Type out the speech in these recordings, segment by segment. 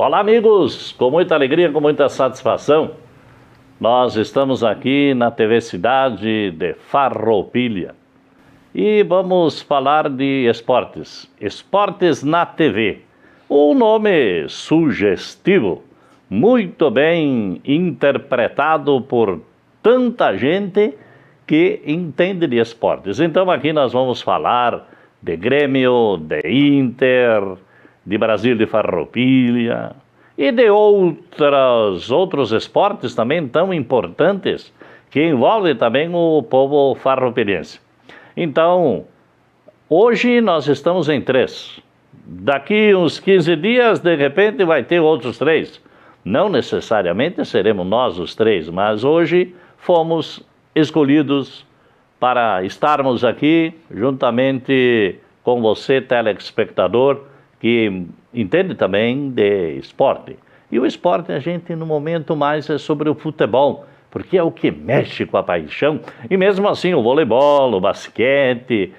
Olá, amigos! Com muita alegria, com muita satisfação, nós estamos aqui na TV Cidade de Farroupilha e vamos falar de esportes. Esportes na TV. Um nome sugestivo, muito bem interpretado por tanta gente que entende de esportes. Então aqui nós vamos falar de Grêmio, de Inter, de Brasil de Farroupilha e de outros esportes também tão importantes que envolvem também o povo farroupilhense. Então, hoje nós estamos em 3. Daqui uns 15 dias, de repente, vai ter outros 3. Não necessariamente seremos nós os 3, mas hoje fomos escolhidos para estarmos aqui juntamente com você, telespectador, que entende também de esporte. E o esporte, a gente no momento mais é sobre o futebol, porque é o que mexe com a paixão. E mesmo assim o voleibol, o basquete.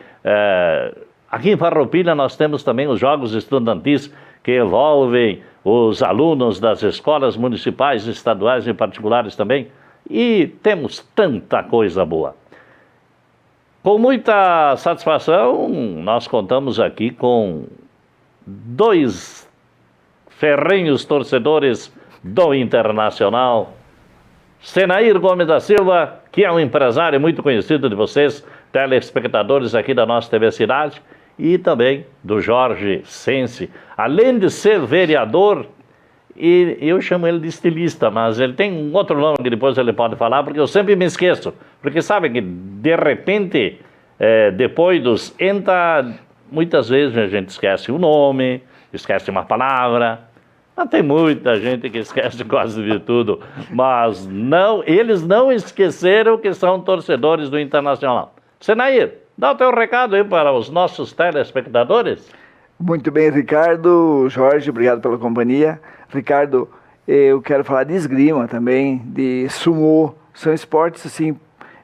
Aqui em Farroupilha nós temos também os jogos estudantis que envolvem os alunos das escolas municipais, estaduais e particulares também. E temos tanta coisa boa. Com muita satisfação, nós contamos aqui com 2 ferrenhos torcedores do Internacional. Senair Gomes da Silva, que é um empresário muito conhecido de vocês, telespectadores aqui da nossa TV Cidade, e também do Jorge Sense. Além de ser vereador, e eu chamo ele de estilista, mas ele tem um outro nome que depois ele pode falar, porque eu sempre me esqueço. Porque sabe que, de repente, depois dos muitas vezes a gente esquece o nome, esquece uma palavra. Mas tem muita gente que esquece quase de tudo. Mas não, eles não esqueceram que são torcedores do Internacional. Senair, dá o teu recado aí para os nossos telespectadores. Muito bem, Ricardo, Jorge, obrigado pela companhia. Ricardo, eu quero falar de esgrima também, de sumô. São esportes, assim,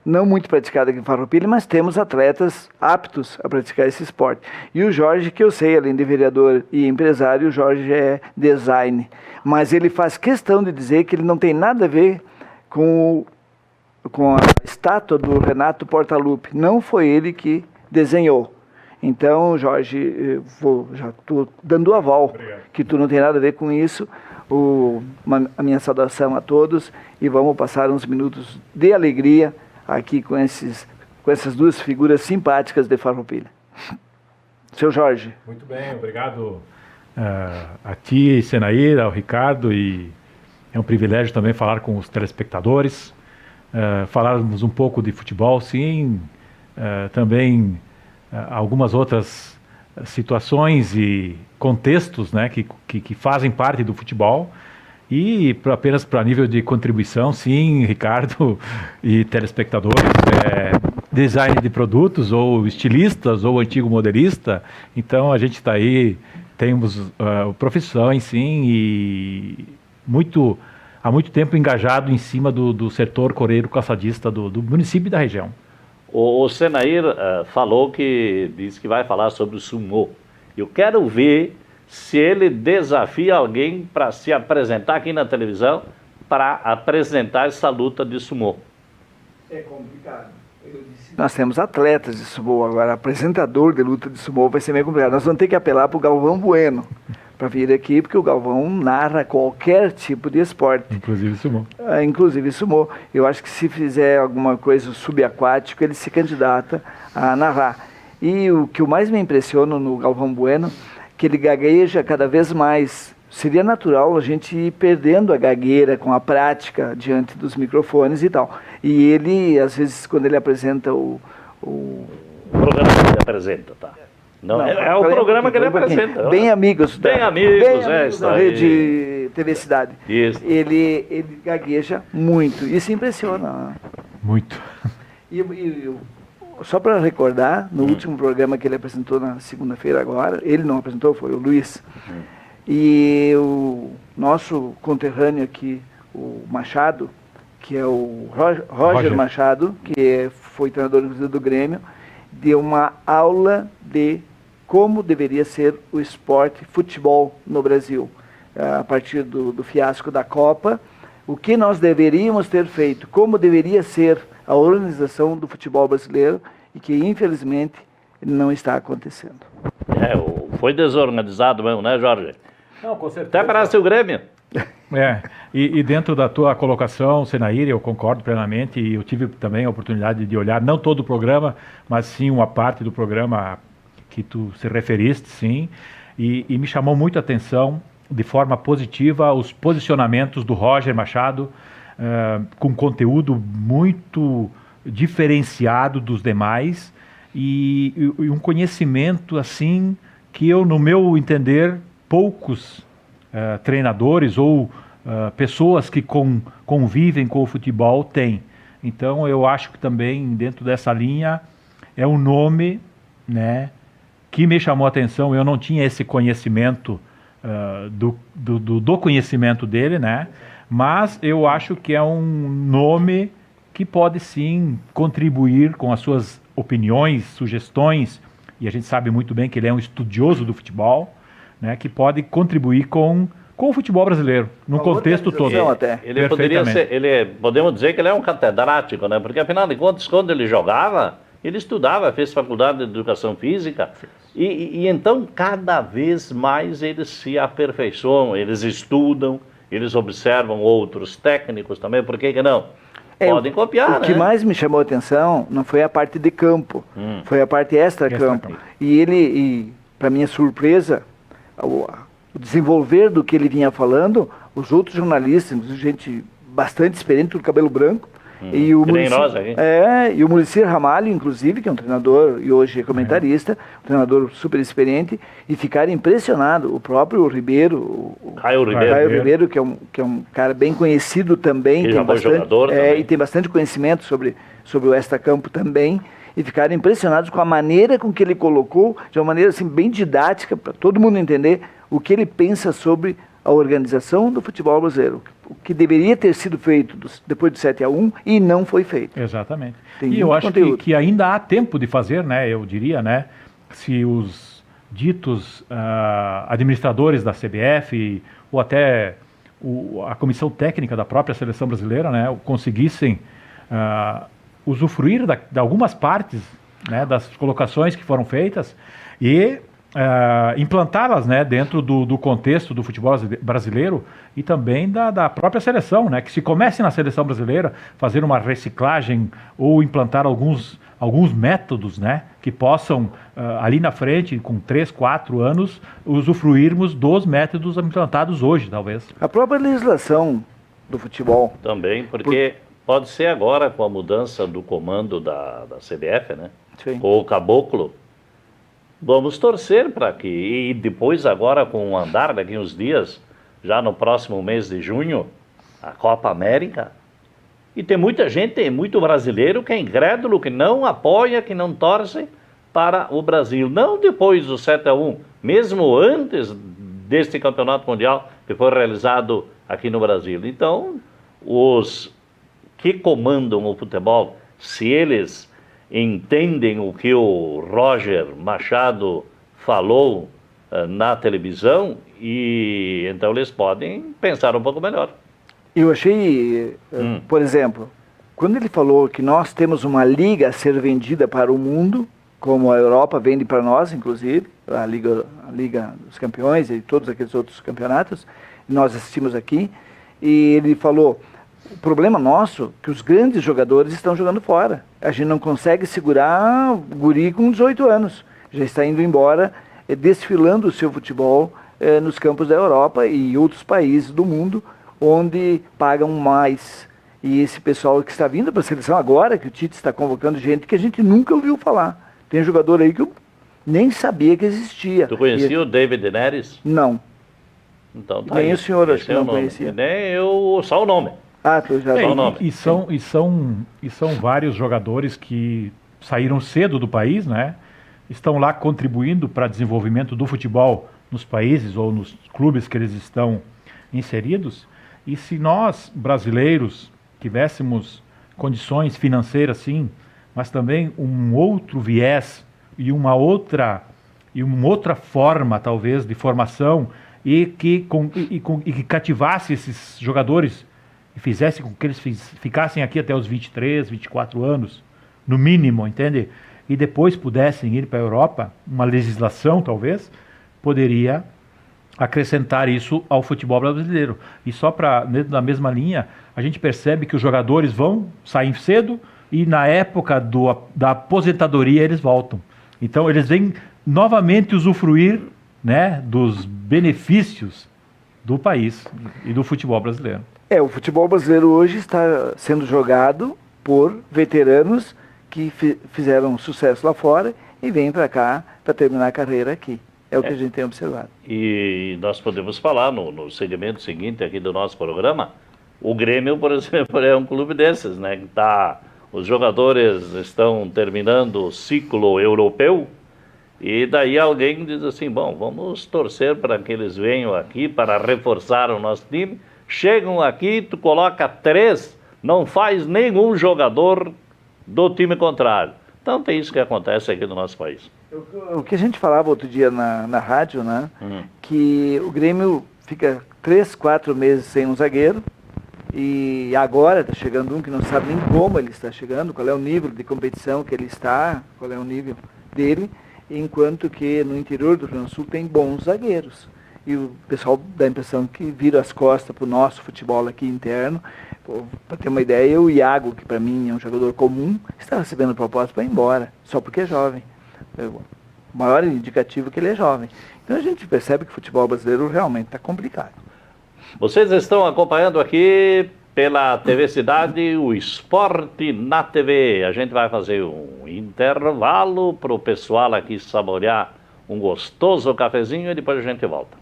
não muito praticados aqui em Farroupilha, mas temos atletas aptos a praticar esse esporte. E o Jorge, que eu sei, além de vereador e empresário, o Jorge é design. Mas ele faz questão de dizer que ele não tem nada a ver com a estátua do Renato Portaluppi. Não foi ele que desenhou. Então, Jorge, já estou dando o aval. Obrigado. Que tu não tem nada a ver com isso. A minha saudação a todos e vamos passar uns minutos de alegria aqui com essas 2 figuras simpáticas de Farroupilha. Seu Jorge. Muito bem, obrigado a ti, Senair, ao Ricardo, e é um privilégio também falar com os telespectadores, falarmos um pouco de futebol, sim, também algumas outras situações e contextos, né, que fazem parte do futebol, e apenas para nível de contribuição, sim, Ricardo e telespectadores, design de produtos, ou estilistas, ou antigo modelista. Então a gente está aí, temos profissões, sim, e há muito tempo engajado em cima do setor coreiro calçadista do município e da região. O Senair falou disse que vai falar sobre o sumô. Eu quero ver se ele desafia alguém para se apresentar aqui na televisão para apresentar essa luta de sumô. É complicado. Nós temos atletas de sumô, agora apresentador de luta de sumô vai ser meio complicado. Nós vamos ter que apelar para o Galvão Bueno para vir aqui, porque o Galvão narra qualquer tipo de esporte. Inclusive sumô. Inclusive sumô. Eu acho que se fizer alguma coisa subaquático, ele se candidata a narrar. E o que mais me impressiona no Galvão Bueno, que ele gagueja cada vez mais. Seria natural a gente ir perdendo a gagueira com a prática diante dos microfones e tal. E ele, às vezes, quando ele apresenta o programa que ele apresenta, tá? Não, é o programa que ele apresenta. Bem amigos. Bem amigos da rede TV Cidade. Isso. Ele gagueja muito. Isso impressiona. Muito. Só para recordar, no último programa que ele apresentou na segunda-feira agora, ele não apresentou, foi o Luiz. E o nosso conterrâneo aqui, o Machado, que é o Roger Machado, que foi treinador do Grêmio, deu uma aula de como deveria ser o esporte futebol no Brasil. a partir do fiasco da Copa, o que nós deveríamos ter feito, como deveria ser a organização do futebol brasileiro e que, infelizmente, não está acontecendo. Foi desorganizado mesmo, né, Jorge? Não, com certeza. Até parece o Grêmio. E dentro da tua colocação, Senair, eu concordo plenamente, e eu tive também a oportunidade de olhar, não todo o programa, mas sim uma parte do programa que tu se referiste, sim, e me chamou muito a atenção, de forma positiva, os posicionamentos do Roger Machado, com conteúdo muito diferenciado dos demais, e um conhecimento, assim, que eu, no meu entender, poucos treinadores ou pessoas que convivem com o futebol têm. Então, eu acho que também, dentro dessa linha, é um nome, né, que me chamou a atenção. Eu não tinha esse conhecimento do conhecimento dele, né? Mas eu acho que é um nome que pode sim contribuir com as suas opiniões, sugestões, e a gente sabe muito bem que ele é um estudioso do futebol, né? Que pode contribuir com o futebol brasileiro, no contexto todo. Ele poderia ser, podemos dizer que ele é um catedrático, né? Porque afinal de contas, quando ele jogava, ele estudava, fez faculdade de educação física, e então cada vez mais eles se aperfeiçoam, eles estudam, eles observam outros técnicos também, por que não? Podem copiar, O que mais me chamou a atenção não foi a parte de campo, foi a parte extra-campo. E para minha surpresa, o desenvolver do que ele vinha falando, os outros jornalistas, gente bastante experiente, tudo cabelo branco, e o Muricy Ramalho, inclusive, que é um treinador e hoje é comentarista, um treinador super experiente, e ficaram impressionados. O próprio Ribeiro, o Caio Ribeiro, que é um cara bem conhecido também, que tem jogador também. E tem bastante conhecimento sobre o extracampo também, e ficaram impressionados com a maneira com que ele colocou, de uma maneira assim, bem didática, para todo mundo entender o que ele pensa sobre a organização do futebol brasileiro, o que deveria ter sido feito depois do 7-1 e não foi feito. Exatamente. Tem e eu acho que ainda há tempo de fazer, né? Eu diria, né? Se os ditos administradores da CBF ou até a comissão técnica da própria seleção brasileira, né? Conseguissem usufruir de algumas partes, né? Das colocações que foram feitas e implantá-las, né, dentro do contexto do futebol brasileiro e também da própria seleção, né, que se comece na seleção brasileira fazer uma reciclagem ou implantar alguns métodos, né, que possam ali na frente, com 3, 4 anos, usufruirmos dos métodos implantados hoje, talvez. A própria legislação do futebol. Também, porque pode ser agora com a mudança do comando da CBF, né, Sim. com o Caboclo. Vamos torcer para que, e depois agora com o andar, daqui uns dias, já no próximo mês de junho, a Copa América. E tem muita gente, tem muito brasileiro que é incrédulo, que não apoia, que não torce para o Brasil. Não depois do 7-1, mesmo antes deste campeonato mundial que foi realizado aqui no Brasil. Então, os que comandam o futebol, se eles entendem o que o Roger Machado falou na televisão, e então eles podem pensar um pouco melhor. Eu achei, por exemplo, quando ele falou que nós temos uma liga a ser vendida para o mundo, como a Europa vende para nós, inclusive, a Liga dos Campeões e todos aqueles outros campeonatos, nós assistimos aqui, e ele falou: o problema nosso é que os grandes jogadores estão jogando fora. A gente não consegue segurar o guri com 18 anos. Já está indo embora, desfilando o seu futebol nos campos da Europa e outros países do mundo, onde pagam mais. E esse pessoal que está vindo para a seleção agora, que o Tite está convocando gente que a gente nunca ouviu falar. Tem jogador aí que eu nem sabia que existia. Tu conhecia o David Neres? Não. Então, tá nem aí. O senhor acho que não conhecia. Nem eu, só o nome. Tu já e são vários jogadores que saíram cedo do país, né? Estão lá contribuindo para o desenvolvimento do futebol nos países ou nos clubes que eles estão inseridos. E se nós, brasileiros, tivéssemos condições financeiras, sim, mas também um outro viés e uma outra forma, talvez, de formação e que cativasse esses jogadores e fizesse com que eles ficassem aqui até os 23, 24 anos, no mínimo, entende? E depois pudessem ir para a Europa, uma legislação talvez, poderia acrescentar isso ao futebol brasileiro. E só para, na mesma linha, a gente percebe que os jogadores vão sair cedo e na época da aposentadoria eles voltam. Então eles vêm novamente usufruir, né, dos benefícios do país e do futebol brasileiro. O futebol brasileiro hoje está sendo jogado por veteranos que fizeram sucesso lá fora e vêm para cá para terminar a carreira aqui. É o que a gente tem observado. E nós podemos falar no segmento seguinte aqui do nosso programa, o Grêmio, por exemplo, é um clube desses, né? Que os jogadores estão terminando o ciclo europeu e daí alguém diz assim, bom, vamos torcer para que eles venham aqui para reforçar o nosso time. Chegam aqui, tu coloca 3, não faz nenhum jogador do time contrário. Então tem isso que acontece aqui no nosso país. O que a gente falava outro dia na rádio, né? Que o Grêmio fica 3, 4 meses sem um zagueiro e agora está chegando um que não sabe nem como ele está chegando, qual é o nível de competição que ele está, qual é o nível dele, enquanto que no interior do Rio Grande do Sul tem bons zagueiros. E o pessoal dá a impressão que vira as costas para o nosso futebol aqui interno. Para ter uma ideia, o Iago, que para mim é um jogador comum, está recebendo proposta para ir embora, só porque é jovem. O maior indicativo é que ele é jovem. Então a gente percebe que o futebol brasileiro realmente está complicado. Vocês estão acompanhando aqui pela TV Cidade o Esporte na TV. A gente vai fazer um intervalo para o pessoal aqui saborear um gostoso cafezinho e depois a gente volta.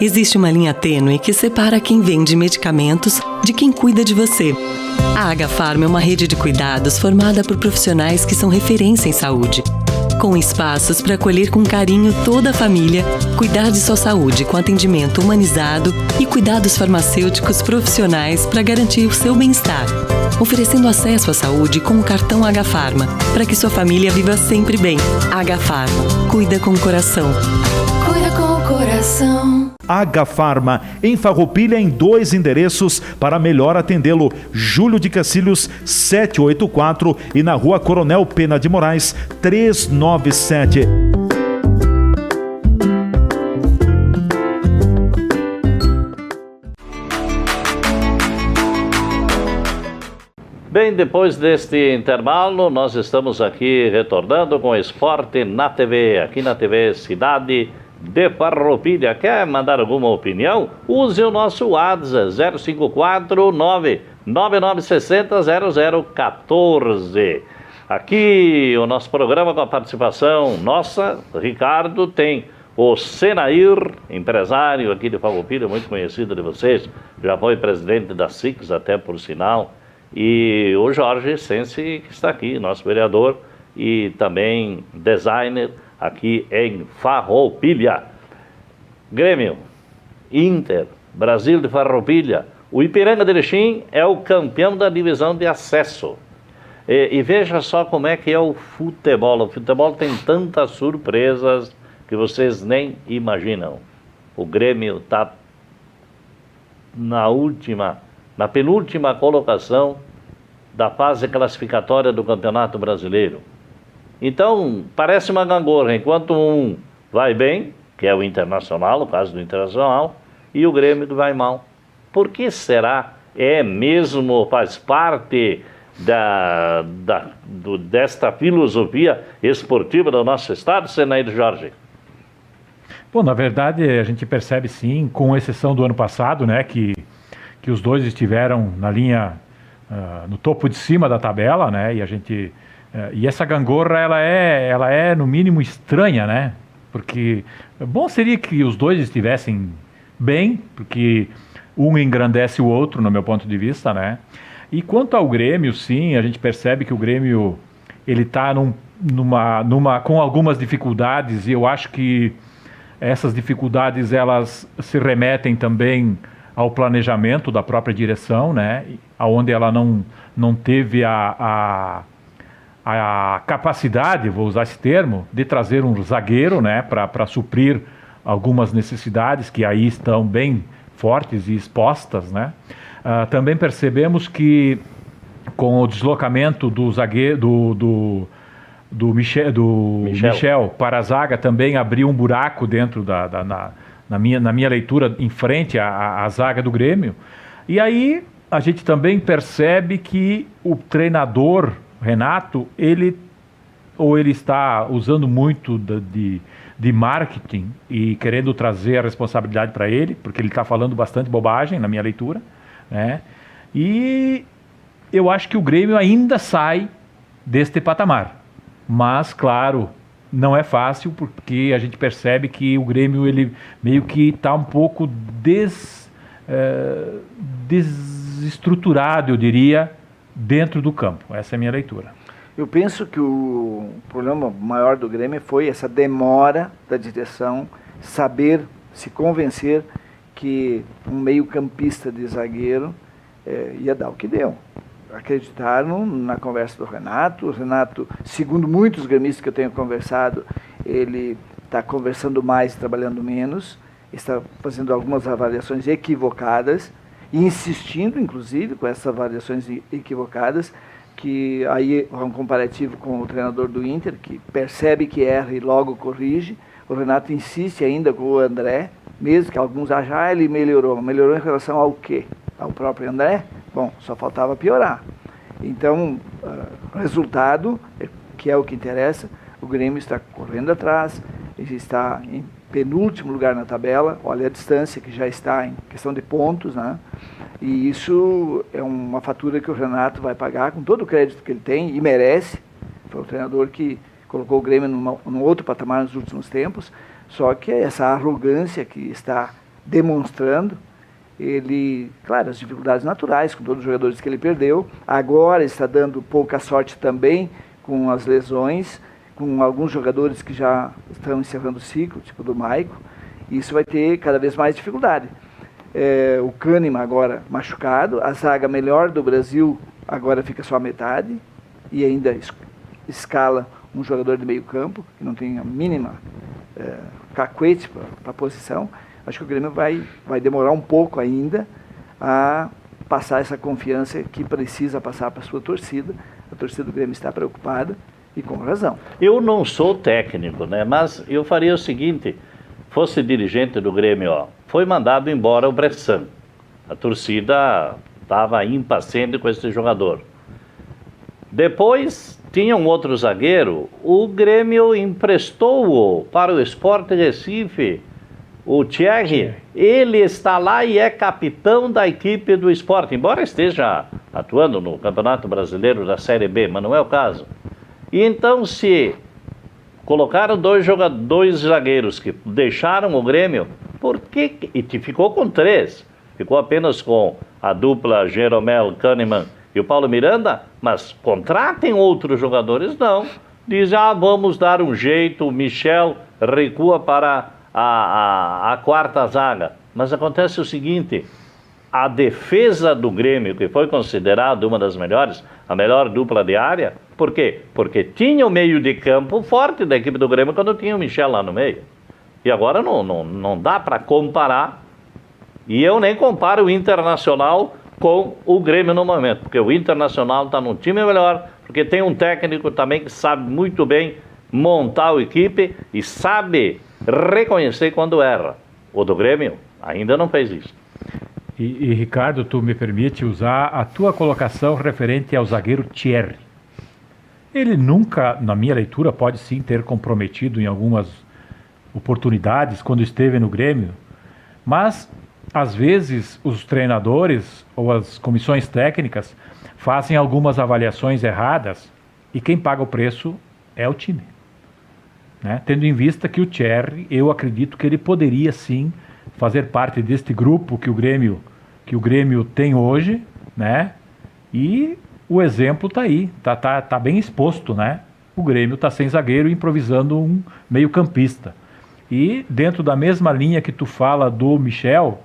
Existe uma linha tênue que separa quem vende medicamentos de quem cuida de você. A Agafarma é uma rede de cuidados formada por profissionais que são referência em saúde. Com espaços para acolher com carinho toda a família, cuidar de sua saúde com atendimento humanizado e cuidados farmacêuticos profissionais para garantir o seu bem-estar. Oferecendo acesso à saúde com o cartão Agafarma, para que sua família viva sempre bem. Agafarma, cuida com o coração. Cuida com o coração. Agafarma, em Farroupilha, em 2 endereços para melhor atendê-lo. Júlio de Cacilhos, 784 e na Rua Coronel Pena de Moraes, 397. Bem, depois deste intervalo, nós estamos aqui retornando com o Esporte na TV, aqui na TV Cidade de Farroupilha. Quer mandar alguma opinião? Use o nosso WhatsApp 0549 9960 0014. Aqui o nosso programa com a participação nossa, Ricardo, tem o Senair, empresário aqui de Farroupilha, muito conhecido de vocês, já foi presidente da SICS até por sinal, e o Jorge Sense, que está aqui, nosso vereador e também designer aqui em Farroupilha. Grêmio, Inter, Brasil de Farroupilha. O Ipiranga de Erechim é o campeão da divisão de acesso. E veja só como é que é o futebol. O futebol tem tantas surpresas que vocês nem imaginam. O Grêmio está na penúltima colocação da fase classificatória do Campeonato Brasileiro. Então, parece uma gangorra, enquanto um vai bem, que é o Internacional, o caso do Internacional, e o Grêmio vai mal. Por que será? É mesmo, faz parte desta filosofia esportiva do nosso estado, Senair Jorge? Bom, na verdade, a gente percebe sim, com exceção do ano passado, né, que os dois estiveram na linha, no topo de cima da tabela, né, e essa gangorra, ela é no mínimo estranha, né, porque bom seria que os dois estivessem bem, porque um engrandece o outro, no meu ponto de vista, né, e quanto ao Grêmio, sim, a gente percebe que o Grêmio, ele está com algumas dificuldades, e eu acho que essas dificuldades, elas se remetem também ao planejamento da própria direção, né, onde ela não teve a a capacidade, vou usar esse termo, de trazer um zagueiro, né, para suprir algumas necessidades que aí estão bem fortes e expostas, né? Também percebemos que com o deslocamento do zagueiro do Michel para a zaga também abriu um buraco dentro na minha leitura em frente à zaga do Grêmio. E aí a gente também percebe que o treinador Renato, ele está usando muito de marketing e querendo trazer a responsabilidade para ele, porque ele está falando bastante bobagem na minha leitura, né? E eu acho que o Grêmio ainda sai deste patamar. Mas, claro, não é fácil, porque a gente percebe que o Grêmio ele meio que está um pouco desestruturado, eu diria, dentro do campo. Essa é a minha leitura. Eu penso que o problema maior do Grêmio foi essa demora da direção saber se convencer que um meio-campista de zagueiro ia dar o que deu. Acreditaram na conversa do Renato. O Renato, segundo muitos gremistas que eu tenho conversado, ele está conversando mais e trabalhando menos, está fazendo algumas avaliações equivocadas e insistindo, inclusive, com essas avaliações equivocadas, que aí é um comparativo com o treinador do Inter, que percebe que erra e logo corrige. O Renato insiste ainda com o André, mesmo que alguns acham, ele melhorou. Melhorou em relação ao quê? Ao próprio André? Bom, só faltava piorar. Então, o resultado, que é o que interessa, o Grêmio está correndo atrás, ele está em penúltimo lugar na tabela, olha a distância que já está em questão de pontos, né? E isso é uma fatura que o Renato vai pagar com todo o crédito que ele tem e merece. Foi um treinador que colocou o Grêmio num outro patamar nos últimos tempos, só que essa arrogância que está demonstrando, ele, claro, as dificuldades naturais com todos os jogadores que ele perdeu, agora está dando pouca sorte também com as lesões, com alguns jogadores que já estão encerrando o ciclo, tipo do Maico, e isso vai ter cada vez mais dificuldade. O Kahneman agora machucado, a zaga melhor do Brasil agora fica só a metade, e ainda escala um jogador de meio campo, que não tem a mínima cacuete para a posição. Acho que o Grêmio vai demorar um pouco ainda a passar essa confiança que precisa passar para a sua torcida. A torcida do Grêmio está preocupada e com razão. Eu não sou técnico, né? Mas eu faria o seguinte, fosse dirigente do Grêmio, foi mandado embora o Bressan. A torcida estava impaciente com esse jogador. Depois tinha um outro zagueiro, o Grêmio emprestou-o para o Sport Recife, o Thierry. Ele está lá e é capitão da equipe do Sport, embora esteja atuando no Campeonato Brasileiro da Série B, mas não é o caso. E então, se colocaram dois zagueiros que deixaram o Grêmio, por que? E ficou com 3, ficou apenas com a dupla Jeromel Kahneman e o Paulo Miranda, mas contratem outros jogadores? Não. Dizem, vamos dar um jeito, o Michel recua para a quarta zaga. Mas acontece o seguinte, a defesa do Grêmio, que foi considerada uma das melhores, a melhor dupla de área, por quê? Porque tinha o meio de campo forte da equipe do Grêmio quando tinha o Michel lá no meio. E agora não dá para comparar, e eu nem comparo o Internacional com o Grêmio no momento, porque o Internacional está num time melhor, porque tem um técnico também que sabe muito bem montar a equipe e sabe reconhecer quando erra. O do Grêmio ainda não fez isso. E Ricardo, tu me permite usar a tua colocação referente ao zagueiro Thierry. Ele nunca, na minha leitura, pode sim ter comprometido em algumas oportunidades quando esteve no Grêmio, mas às vezes os treinadores ou as comissões técnicas fazem algumas avaliações erradas e quem paga o preço é o time. Né? Tendo em vista que o Thierry, eu acredito que ele poderia sim fazer parte deste grupo que o Grêmio tem hoje, né? E o exemplo está aí, tá bem exposto, né? O Grêmio está sem zagueiro improvisando um meio-campista. E dentro da mesma linha que tu fala do Michel,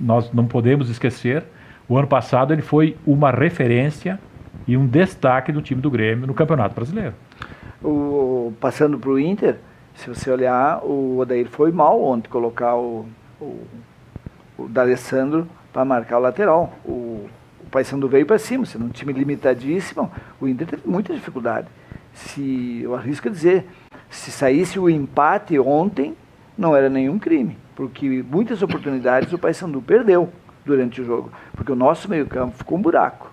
nós não podemos esquecer, o ano passado ele foi uma referência e um destaque do time do Grêmio no Campeonato Brasileiro. Passando para o Inter, se você olhar, o Odair foi mal ontem colocar o D'Alessandro para marcar o lateral. O Paysandu veio para cima, sendo um time limitadíssimo, o Inter teve muita dificuldade. Eu arrisco a dizer, se saísse o empate ontem, não era nenhum crime, porque muitas oportunidades o Paysandu perdeu durante o jogo, porque o nosso meio-campo ficou um buraco.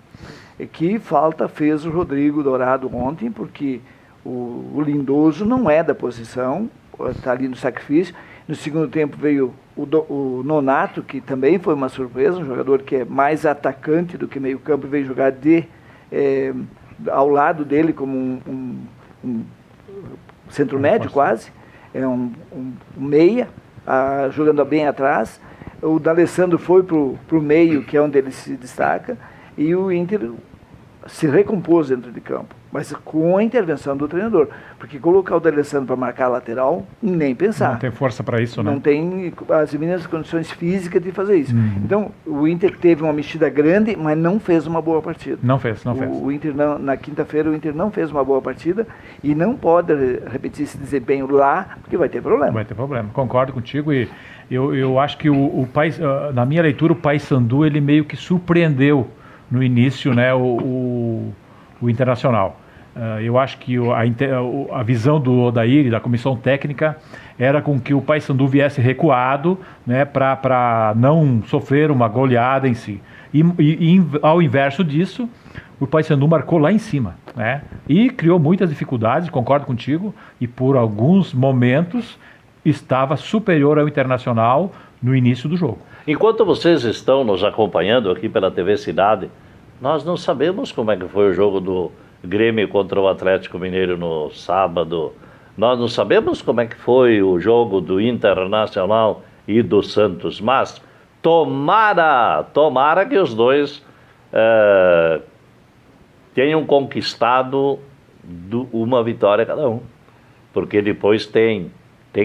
E que falta fez o Rodrigo Dourado ontem, porque o Lindoso não é da posição, está ali no sacrifício. No segundo tempo veio o Nonato, que também foi uma surpresa, um jogador que é mais atacante do que meio-campo, veio jogar ao lado dele como um centro-médio quase, é um meia, jogando bem atrás. O D'Alessandro foi para o meio, que é onde ele se destaca, e o Inter se recompôs dentro de campo, mas com a intervenção do treinador, porque colocar o D'Alessandro para marcar a lateral, nem pensar. Não tem força para isso, né? Não tem as mínimas condições físicas de fazer isso. Então, o Inter teve uma mexida grande, mas não fez uma boa partida. Não fez. O Inter, na quinta-feira, o Inter não fez uma boa partida e não pode repetir esse desempenho lá, porque vai ter problema. Vai ter problema, concordo contigo, e eu acho que na minha leitura, o Paysandu, ele meio que surpreendeu no início, né, o Internacional. Eu acho que a visão do Odair e da comissão técnica era com que o Paysandu viesse recuado, né, para não sofrer uma goleada em si. E ao inverso disso, o Paysandu marcou lá em cima, né, e criou muitas dificuldades, concordo contigo, e por alguns momentos estava superior ao Internacional no início do jogo. Enquanto vocês estão nos acompanhando aqui pela TV Cidade, nós não sabemos como é que foi o jogo do Grêmio contra o Atlético Mineiro no sábado. Nós não sabemos como é que foi o jogo do Internacional e do Santos. Mas tomara que os dois tenham conquistado uma vitória cada um. Porque depois tem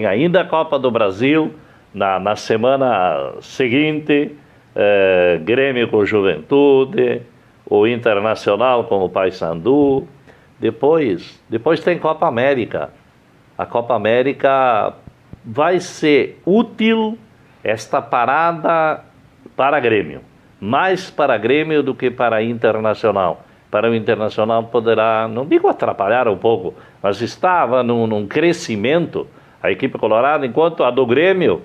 ainda a Copa do Brasil. Na semana seguinte, Grêmio com Juventude, o Internacional com o Paysandu. Depois tem Copa América. A Copa América vai ser útil, esta parada, para Grêmio. Mais para Grêmio do que para Internacional. Para o Internacional poderá, não digo atrapalhar um pouco, mas estava num crescimento a equipe colorada, enquanto a do Grêmio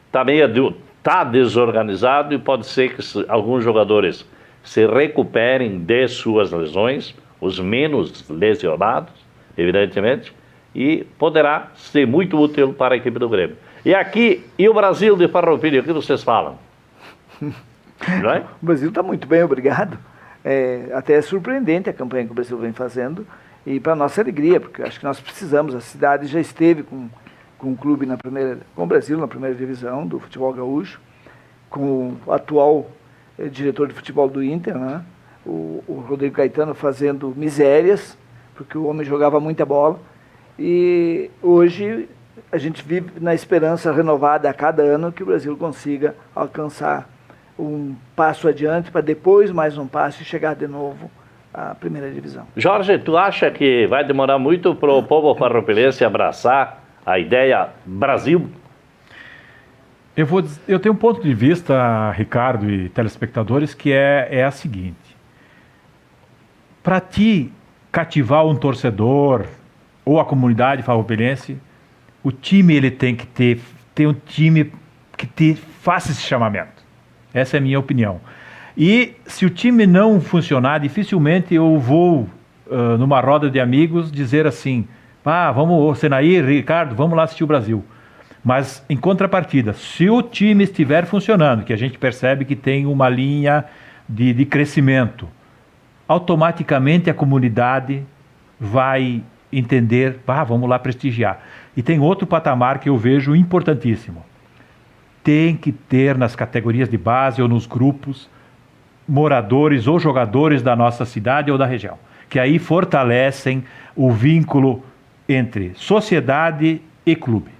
está desorganizado, e pode ser que alguns jogadores se recuperem de suas lesões, os menos lesionados, evidentemente, e poderá ser muito útil para a equipe do Grêmio. E o Brasil de Farroupilha, o que vocês falam? Não é? O Brasil está muito bem, obrigado. Até é surpreendente a campanha que o Brasil vem fazendo, e para nossa alegria, porque acho que nós precisamos. A cidade já esteve com o clube com o Brasil na primeira divisão do futebol gaúcho, com o atual diretor de futebol do Inter, né? O Rodrigo Caetano, fazendo misérias, porque o homem jogava muita bola, e hoje a gente vive na esperança renovada a cada ano que o Brasil consiga alcançar um passo adiante, para depois mais um passo e chegar de novo à primeira divisão. Jorge, tu acha que vai demorar muito para o povo farroupilense abraçar a ideia Brasil? Eu tenho um ponto de vista, Ricardo e telespectadores, que é a seguinte. Para ti cativar um torcedor ou a comunidade farroupilense, o time ele tem que ter um time que faça esse chamamento. Essa é a minha opinião. E se o time não funcionar, dificilmente eu vou, numa roda de amigos, dizer assim: vamos, Senair, Ricardo, vamos lá assistir o Brasil. Mas, em contrapartida, se o time estiver funcionando, que a gente percebe que tem uma linha de crescimento, automaticamente a comunidade vai entender, vamos lá prestigiar. E tem outro patamar que eu vejo importantíssimo. Tem que ter nas categorias de base ou nos grupos moradores ou jogadores da nossa cidade ou da região, que aí fortalecem o vínculo entre sociedade e clube.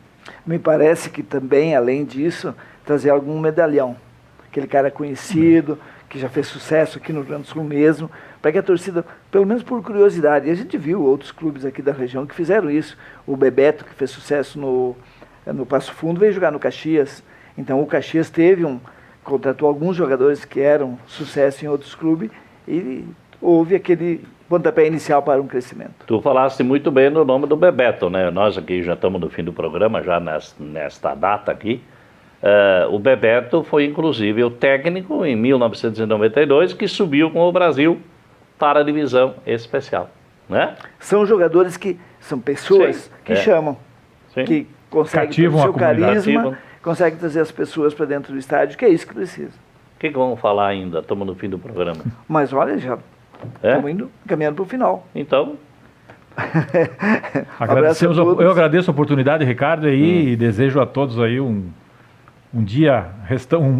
Me parece que também, além disso, trazer algum medalhão. Aquele cara conhecido, que já fez sucesso aqui no Rio Grande do Sul mesmo, para que a torcida, pelo menos por curiosidade, e a gente viu outros clubes aqui da região que fizeram isso. O Bebeto, que fez sucesso no Passo Fundo, veio jogar no Caxias. Então o Caxias contratou alguns jogadores que eram sucesso em outros clubes e houve aquele pontapé inicial para um crescimento. Tu falaste muito bem no nome do Bebeto, né? Nós aqui já estamos no fim do programa, já nesta data aqui. O Bebeto foi inclusive o técnico em 1992 que subiu com o Brasil para a divisão especial, né? São jogadores que são pessoas que chamam, que conseguem Cativam ter o seu a comunidade. carisma, conseguem trazer as pessoas para dentro do estádio, que é isso que precisa. O que vamos falar ainda? Estamos no fim do programa. Mas olha, já estamos indo caminhando para o final. Então, Eu agradeço a oportunidade, Ricardo, e desejo a todos aí um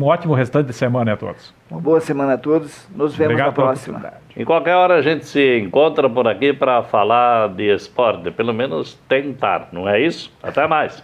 ótimo restante de semana a todos. Uma boa semana a todos. Nos vemos Obrigado na pela próxima. oportunidade. em qualquer hora a gente se encontra por aqui para falar de esporte, pelo menos tentar, não é isso? Até mais.